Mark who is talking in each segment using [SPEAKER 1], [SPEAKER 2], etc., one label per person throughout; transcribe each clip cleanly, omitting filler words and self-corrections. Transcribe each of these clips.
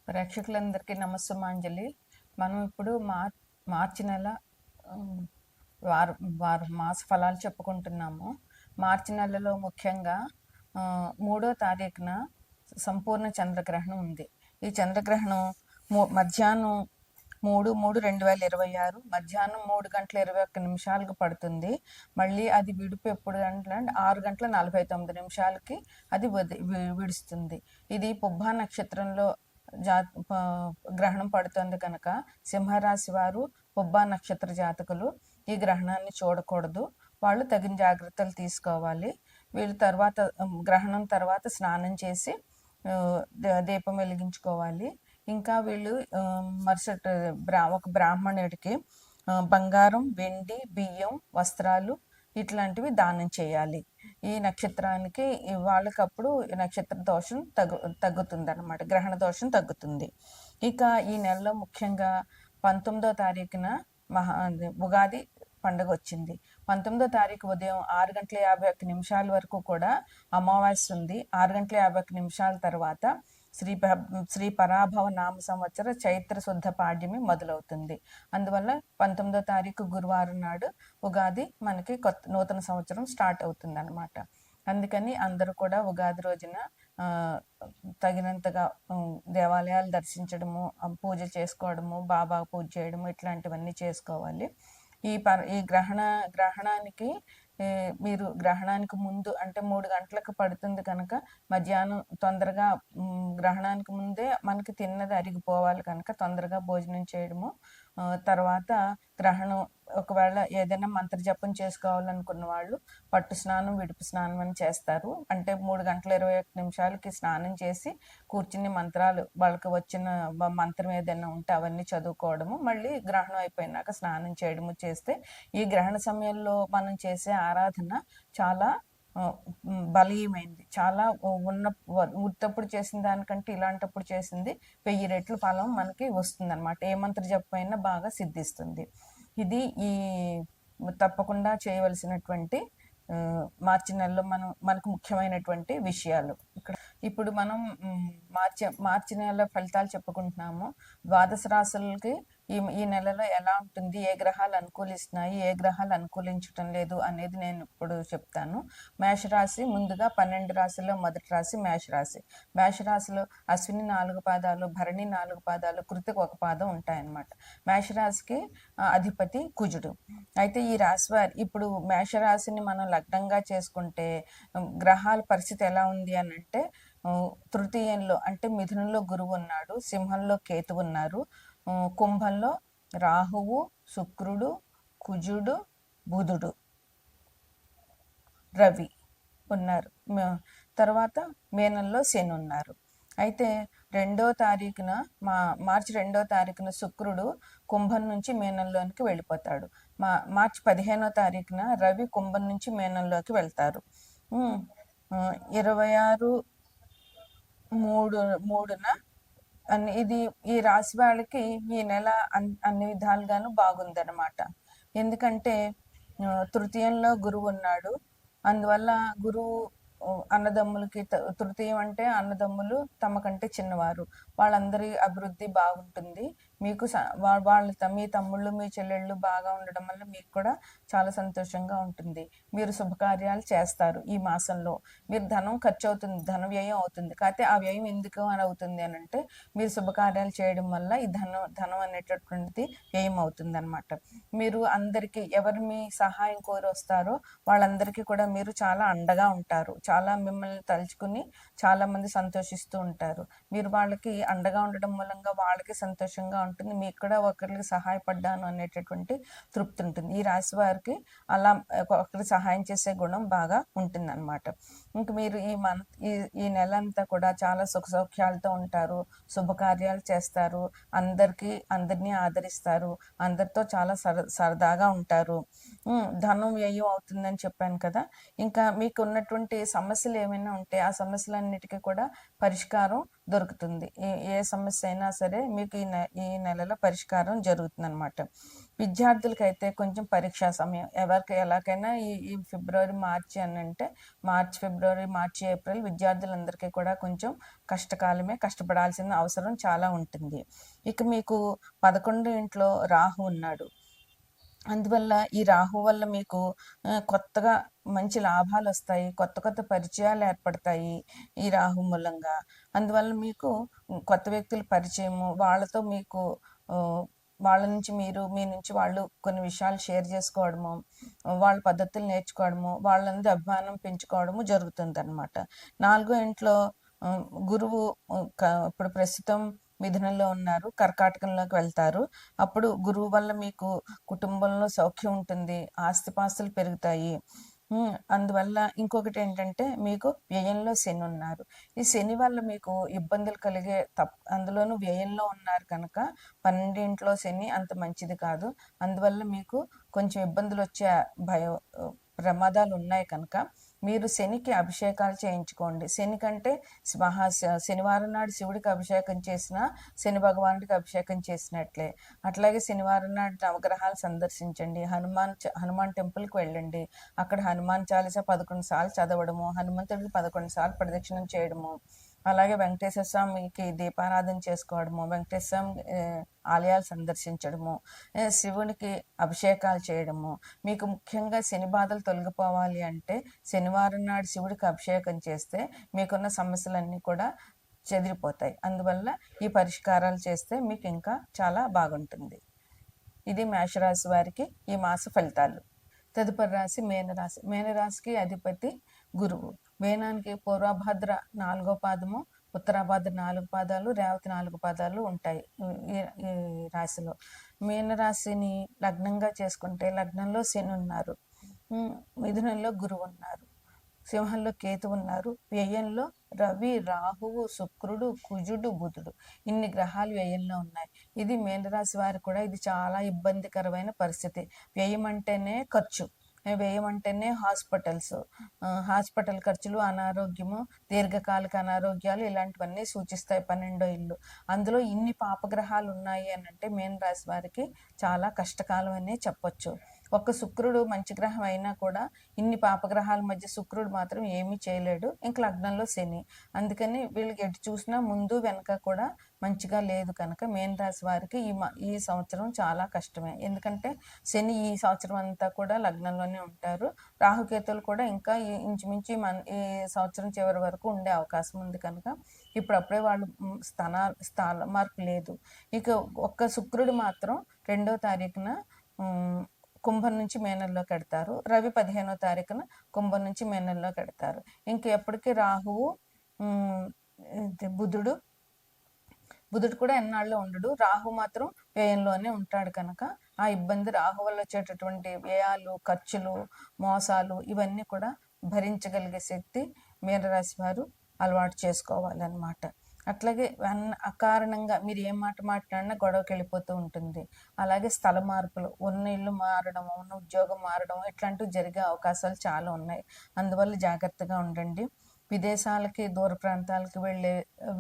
[SPEAKER 1] ప్రేక్షకులందరికీ నమస్సుమాంజలి. మనం ఇప్పుడు మార్చి నెల ఆహ్, వారం వారం మాస ఫలాలు చెప్పుకుంటున్నాము. మార్చి నెలలో ముఖ్యంగా 3వ తారీఖున సంపూర్ణ చంద్రగ్రహణం ఉంది. ఈ చంద్రగ్రహణం మధ్యాహ్నం 3/3/2026 మధ్యాహ్నం 3:21 పడుతుంది. మళ్ళీ అది విడుపు ఎప్పుడు అంటే 6:49 అది విడుస్తుంది. ఇది పుబ్బా నక్షత్రంలో గ్రహణం పడుతుంది కనుక సింహరాశి వారు పుబ్బా నక్షత్ర జాతకులు ఈ గ్రహణాన్ని చూడకూడదు. వాళ్ళు తగిన జాగ్రత్తలు తీసుకోవాలి. వీళ్ళు గ్రహణం తర్వాత స్నానం చేసి దీపం వెలిగించుకోవాలి. ఇంకా వీళ్ళు ఒక బ్రాహ్మణుడికి బంగారం, వెండి, బియ్యం, వస్త్రాలు ఇట్లాంటివి దానం చేయాలి. ఈ నక్షత్రానికి వాళ్ళకప్పుడు నక్షత్ర దోషం తగ్గుతుంది అన్నమాట, గ్రహణ దోషం తగ్గుతుంది. ఇక ఈ నెలలో ముఖ్యంగా 19వ తారీఖున ఉగాది పండుగ వచ్చింది. 19వ తారీఖు ఉదయం 6:51 వరకు కూడా అమావాస్య ఉంది. 6:51 తర్వాత శ్రీ పరాభవ నామ సంవత్సర చైత్ర శుద్ధ పాడ్యమి మొదలవుతుంది. అందువల్ల 19వ తారీఖు గురువారం నాడు ఉగాది మనకి నూతన సంవత్సరం స్టార్ట్ అవుతుంది అనమాట. అందుకని అందరూ కూడా ఉగాది రోజున తగినంతగా దేవాలయాలు దర్శించడము, పూజ చేసుకోవడము, బాబా పూజ చేయడము ఇట్లాంటివన్నీ చేసుకోవాలి. ఈ గ్రహణానికి మీరు గ్రహణానికి ముందు అంటే 3 గంటలకు పడుతుంది కనుక మధ్యాహ్నం తొందరగా గ్రహణానికి ముందే మనకి తిన్నది అరిగిపోవాలి కనుక తొందరగా భోజనం చేయడము. తర్వాత గ్రహణం ఒకవేళ ఏదైనా మంత్ర జపం చేసుకోవాలనుకున్న వాళ్ళు పట్టు స్నానం, విడుపు స్నానం అని చేస్తారు. అంటే 3:21 స్నానం చేసి కూర్చుని మంత్రాలు వాళ్ళకి వచ్చిన మంత్రం ఏదైనా ఉంటే అవన్నీ చదువుకోవడము, మళ్ళీ గ్రహణం అయిపోయినాక స్నానం చేయడము చేస్తే ఈ గ్రహణ సమయంలో మనం చేసే ఆరాధన చాలా బలీయమైంది. చాలా ఉత్తప్పుడు చేసిన దానికంటే ఇలాంటప్పుడు చేసింది 1000 రెట్లు ఫలం మనకి వస్తుంది అనమాట. ఏ మంత్ర జపం అయినా బాగా సిద్ధిస్తుంది. ఇది తప్పకుండా చేయవలసినటువంటి మార్చి నెలలో మనకు ముఖ్యమైనటువంటి విషయాలు. ఇప్పుడు మనం మార్చి నెల ఫలితాలు చెప్పుకుంటున్నాము. ద్వాదశ రాశులకి ఈ నెలలో ఎలా ఉంటుంది, ఏ గ్రహాలు అనుకూలిస్తున్నాయి, ఏ గ్రహాలు అనుకూలించటం లేదు అనేది నేను ఇప్పుడు చెప్తాను. మేషరాశి ముందుగా 12 రాశుల్లో మొదటి రాశి మేషరాశి. మేషరాశిలో అశ్విని 4 పాదాలు, భరణి 4 పాదాలు, కృతిక 1 పాదం ఉంటాయన్నమాట. మేషరాశికి అధిపతి కుజుడు. అయితే ఈ రాశి వారి ఇప్పుడు మేషరాశిని మనం లగ్నంగా చేసుకుంటే గ్రహాల పరిస్థితి ఎలా ఉంది అని అంటే తృతీయంలో అంటే మిథునంలో గురువు ఉన్నాడు, సింహంలో కేతు ఉన్నారు, కుంభంలో రాహువు, శుక్రుడు, కుజుడు, బుధుడు, రవి ఉన్నారు. తర్వాత మీనంలో శని ఉన్నారు. అయితే మార్చి 2వ తారీఖున శుక్రుడు కుంభం నుంచి మీనంలోనికి వెళ్ళిపోతాడు. మార్చి 15వ తారీఖున రవి కుంభం నుంచి మీనంలోకి వెళ్తారు. 26/3/3న ఇది ఈ రాశి వాళ్ళకి ఈ నెల అన్ని విధాలుగాను బాగుందన్నమాట. ఎందుకంటే తృతీయంలో గురువు ఉన్నాడు. అందువల్ల గురువు అన్నదమ్ములకి, తృతీయం అంటే అన్నదమ్ములు తమ కంటే చిన్నవారు, వాళ్ళందరి అభివృద్ధి బాగుంటుంది. మీకు మీ తమ్ముళ్ళు, మీ చెల్లెళ్ళు బాగా ఉండడం వల్ల మీకు కూడా చాలా సంతోషంగా ఉంటుంది. మీరు శుభకార్యాలు చేస్తారు. ఈ మాసంలో మీరు ధనం ఖర్చు అవుతుంది, ధన వ్యయం అవుతుంది. కాకపోతే ఆ వ్యయం ఎందుకు అని అవుతుంది అని అంటే మీరు శుభకార్యాలు చేయడం వల్ల ఈ ధనం అనేటటువంటిది వ్యయం అవుతుంది అనమాట. మీరు అందరికీ ఎవరు మీ సహాయం కోరి వస్తారో వాళ్ళందరికీ కూడా మీరు చాలా అండగా ఉంటారు. చాలా మిమ్మల్ని తలుచుకుని చాలా మంది సంతోషిస్తూ ఉంటారు. మీరు వాళ్ళకి అండగా ఉండడం మూలంగా వాళ్ళకి సంతోషంగా ఉంటుంది, మీకు కూడా ఒకరికి సహాయపడ్డాను అనేటటువంటి తృప్తి ఉంటుంది. ఈ రాశి వారికి అలా ఒకరికి సహాయం చేసే గుణం బాగా ఉంటుంది అనమాట. ఇంక మీరు ఈ నెల అంతా కూడా చాలా సుఖ సౌఖ్యాలతో ఉంటారు, శుభకార్యాలు చేస్తారు, అందరినీ ఆదరిస్తారు, అందరితో చాలా సరదాగా ఉంటారు. ధనం వ్యయం అవుతుందని చెప్పాను కదా. ఇంకా మీకు ఉన్నటువంటి సమస్యలు ఏమైనా ఉంటే ఆ సమస్యలన్నిటికీ కూడా పరిష్కారం దొరుకుతుంది. ఏ సమస్య అయినా సరే మీకు ఈ నెలలో పరిష్కారం జరుగుతుందనమాట. విద్యార్థులకైతే కొంచెం పరీక్షా సమయం ఎవరికి ఎలాగైనా ఈ ఫిబ్రవరి, మార్చి అనంటే ఫిబ్రవరి, మార్చి, ఏప్రిల్ విద్యార్థులందరికీ కూడా కొంచెం కష్టకాలమే. కష్టపడాల్సిన అవసరం చాలా ఉంటుంది. ఇక మీకు 11 ఇంట్లో రాహు ఉన్నాడు. అందువల్ల ఈ రాహు వల్ల మీకు కొత్తగా మంచి లాభాలొస్తాయి. కొత్త కొత్త పరిచయాలు ఏర్పడతాయి ఈ రాహు మూలంగా. అందువల్ల మీకు కొత్త వ్యక్తుల పరిచయము, వాళ్ళతో మీకు వాళ్ళ నుంచి మీరు, మీ నుంచి వాళ్ళు కొన్ని విషయాలు షేర్ చేసుకోవడము, వాళ్ళ పద్ధతులు నేర్చుకోవడము, వాళ్ళందు అభిమానం పెంచుకోవడము జరుగుతుందనమాట. 4వ ఇంట్లో గురువు ఇప్పుడు ప్రస్తుతం మిథునంలో ఉన్నారు, కర్కాటకంలోకి వెళ్తారు. అప్పుడు గురువు వల్ల మీకు కుటుంబంలో సౌఖ్యం ఉంటుంది, ఆస్తిపాస్తులు పెరుగుతాయి. అందువల్ల ఇంకొకటి ఏంటంటే మీకు వ్యయంలో శని ఉన్నారు. ఈ శని వల్ల మీకు ఇబ్బందులు కలిగే అందులోనూ వ్యయంలో ఉన్నారు కనుక 12 ఇంట్లో శని అంత మంచిది కాదు. అందువల్ల మీకు కొంచెం ఇబ్బందులు వచ్చే ప్రమాదాలు ఉన్నాయి కనుక మీరు శనికి అభిషేకాలు చేయించుకోండి. శని కంటే శనివారం నాడు శివుడికి అభిషేకం చేసిన శని భగవానుడికి అభిషేకం చేసినట్లే. అట్లాగే శనివారం నాడు నవగ్రహాలు సందర్శించండి. హనుమాన్ టెంపుల్కి వెళ్ళండి. అక్కడ హనుమాన్ చాలీసా 11 సార్లు చదవడము, హనుమంతుడికి 11 సార్లు ప్రదక్షిణం చేయడము, అలాగే వెంకటేశ్వర స్వామికి దీపారాధన చేసుకోవడము, వెంకటేశ్వర స్వామి ఆలయాలు సందర్శించడము, శివునికి అభిషేకాలు చేయడము. మీకు ముఖ్యంగా శని బాధలు తొలగిపోవాలి అంటే శనివారం నాడు శివుడికి అభిషేకం చేస్తే మీకున్న సమస్యలన్నీ కూడా చెదిరిపోతాయి. అందువల్ల ఈ పరిష్కారాలు చేస్తే మీకు ఇంకా చాలా బాగుంటుంది. ఇది మేషరాశి వారికి ఈ మాస ఫలితాలు. తదుపరి రాశి మేనరాశి. మేనరాశికి అధిపతి గురువు. మేనానికి పూర్వభద్ర 4వ పాదము, ఉత్తరాభద్ర 4 పాదాలు, రేవతి 4 పాదాలు ఉంటాయి ఈ రాశిలో. మీనరాశిని లగ్నంగా చేసుకుంటే లగ్నంలో శని ఉన్నారు, మిథునంలో గురువు ఉన్నారు, సింహంలో కేతు ఉన్నారు, వ్యయంలో రవి, రాహువు, శుక్రుడు, కుజుడు, బుధుడు, ఇన్ని గ్రహాలు వ్యయంలో ఉన్నాయి. ఇది మీనరాశి వారికి కూడా ఇది చాలా ఇబ్బందికరమైన పరిస్థితి. వ్యయం అంటేనే ఖర్చు, వ్యయం అంటేనే హాస్పిటల్ ఖర్చులు, అనారోగ్యము, దీర్ఘకాలిక అనారోగ్యాలు ఇలాంటివన్నీ సూచిస్తాయి 12వ ఇల్లు. అందులో ఇన్ని పాపగ్రహాలు ఉన్నాయి అని అంటే మీనరాశి వారికి చాలా కష్టకాలం అనే చెప్పొచ్చు. ఒక్క శుక్రుడు మంచి గ్రహం అయినా కూడా ఇన్ని పాపగ్రహాల మధ్య శుక్రుడు మాత్రం ఏమీ చేయలేడు. ఇంక లగ్నంలో శని. అందుకని వీళ్ళకి ఎటు చూసినా ముందు వెనక కూడా మంచిగా లేదు కనుక మీనరాశి వారికి ఈ సంవత్సరం చాలా కష్టమే. ఎందుకంటే శని ఈ సంవత్సరం అంతా కూడా లగ్నంలోనే ఉంటారు. రాహుకేతులు కూడా ఇంకా ఇంచుమించు ఈ సంవత్సరం చివరి వరకు ఉండే అవకాశం ఉంది కనుక ఇప్పుడప్పుడే వాళ్ళు స్థాన మార్పు లేదు. ఇక ఒక్క శుక్రుడు మాత్రం 2వ తారీఖున కుంభం నుంచి మేనంలోకి పెడతారు. రవి 15వ తారీఖున కుంభం నుంచి మేనంలోకి పెడతారు. ఇంక ఎప్పటికీ రాహువు, బుధుడు కూడా ఎన్నాళ్ళు ఉండడు. రాహు మాత్రం వ్యయంలోనే ఉంటాడు కనుక ఆ ఇబ్బంది, రాహు వల్ల వచ్చేటటువంటి వ్యయాలు, ఖర్చులు, మోసాలు ఇవన్నీ కూడా భరించగలిగే శక్తి మీనరాశి వారు అలవాటు చేసుకోవాలన్నమాట. అట్లాగే అకారణంగా మీరు ఏం మాట మాట్లాడినా గొడవకి వెళ్ళిపోతూ ఉంటుంది. అలాగే స్థల మార్పులు, ఉన్న ఇల్లు మారడం, ఉన్న ఉద్యోగం మారడం ఇట్లాంటివి జరిగే అవకాశాలు చాలా ఉన్నాయి. అందువల్ల జాగ్రత్తగా ఉండండి. విదేశాలకి, దూర ప్రాంతాలకి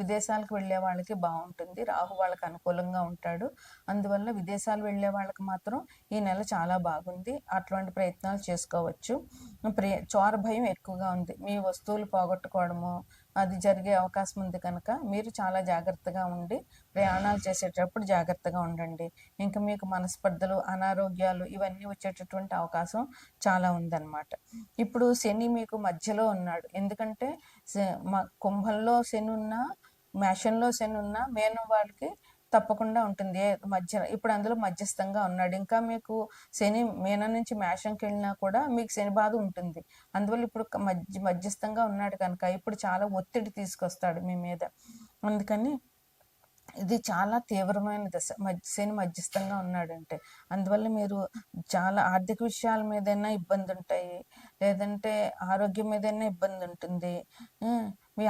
[SPEAKER 1] విదేశాలకు వెళ్ళే వాళ్ళకి బాగుంటుంది. రాహు వాళ్ళకి అనుకూలంగా ఉంటాడు. అందువల్ల విదేశాలు వెళ్ళే వాళ్ళకి మాత్రం ఈ నెల చాలా బాగుంది. అటువంటి ప్రయత్నాలు చేసుకోవచ్చు. చోర భయం ఎక్కువగా ఉంది. మీ వస్తువులు పోగొట్టుకోవడము అది జరిగే అవకాశం ఉంది కనుక మీరు చాలా జాగ్రత్తగా ఉండి ప్రయాణాలు చేసేటప్పుడు జాగ్రత్తగా ఉండండి. ఇంకా మీకు మనస్పర్ధలు, అనారోగ్యాలు ఇవన్నీ వచ్చేటటువంటి అవకాశం చాలా ఉందన్నమాట. ఇప్పుడు శని మీకు మధ్యలో ఉన్నాడు. ఎందుకంటే కుంభంలో శని ఉన్నా, మేషంలో శని ఉన్నా మేనం వాళ్ళకి తప్పకుండా ఉంటుంది ఇప్పుడు అందులో మధ్యస్థంగా ఉన్నాడు. ఇంకా మీకు శని మీనం నుంచి మేషంకి వెళ్ళినా కూడా మీకు శని బాధ ఉంటుంది. అందువల్ల ఇప్పుడు మధ్యస్థంగా ఉన్నాడు కనుక ఇప్పుడు చాలా ఒత్తిడి తీసుకొస్తాడు మీ మీద. అందుకని ఇది చాలా తీవ్రమైన దశ. శని మధ్యస్థంగా ఉన్నాడంటే అందువల్ల మీరు చాలా ఆర్థిక విషయాల మీదైనా ఇబ్బంది ఉంటాయి, లేదంటే ఆరోగ్యం మీదైనా ఇబ్బంది ఉంటుంది. మీ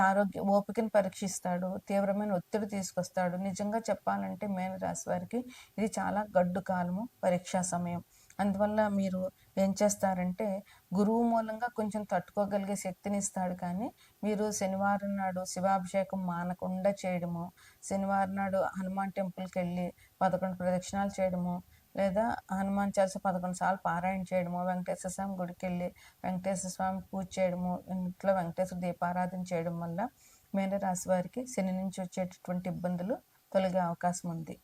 [SPEAKER 1] ఓపికను పరీక్షిస్తాడు, తీవ్రమైన ఒత్తిడి తీసుకొస్తాడు. నిజంగా చెప్పాలంటే మీనరాశి వారికి ఇది చాలా గడ్డు కాలము, పరీక్షా సమయం. అందువల్ల మీరు ఏం చేస్తారంటే గురువు మూలంగా కొంచెం తట్టుకోగలిగే శక్తిని ఇస్తాడు. కానీ మీరు శనివారం నాడు శివాభిషేకం మానకుండా చేయడము, శనివారం నాడు హనుమాన్ టెంపుల్కి వెళ్ళి 11 ప్రదక్షిణాలు చేయడము, లేదా హనుమాన్ చాలీసా 11 సార్లు పారాయణ చేయడము, వెంకటేశ్వర స్వామి గుడికి వెళ్ళి వెంకటేశ్వర స్వామి పూజ చేయడము, ఇంట్లో వెంకటేశ్వర దీపారాధన చేయడం వల్ల మీనరాశి వారికి శని నుంచి వచ్చేటటువంటి ఇబ్బందులు తొలగే అవకాశం ఉంది.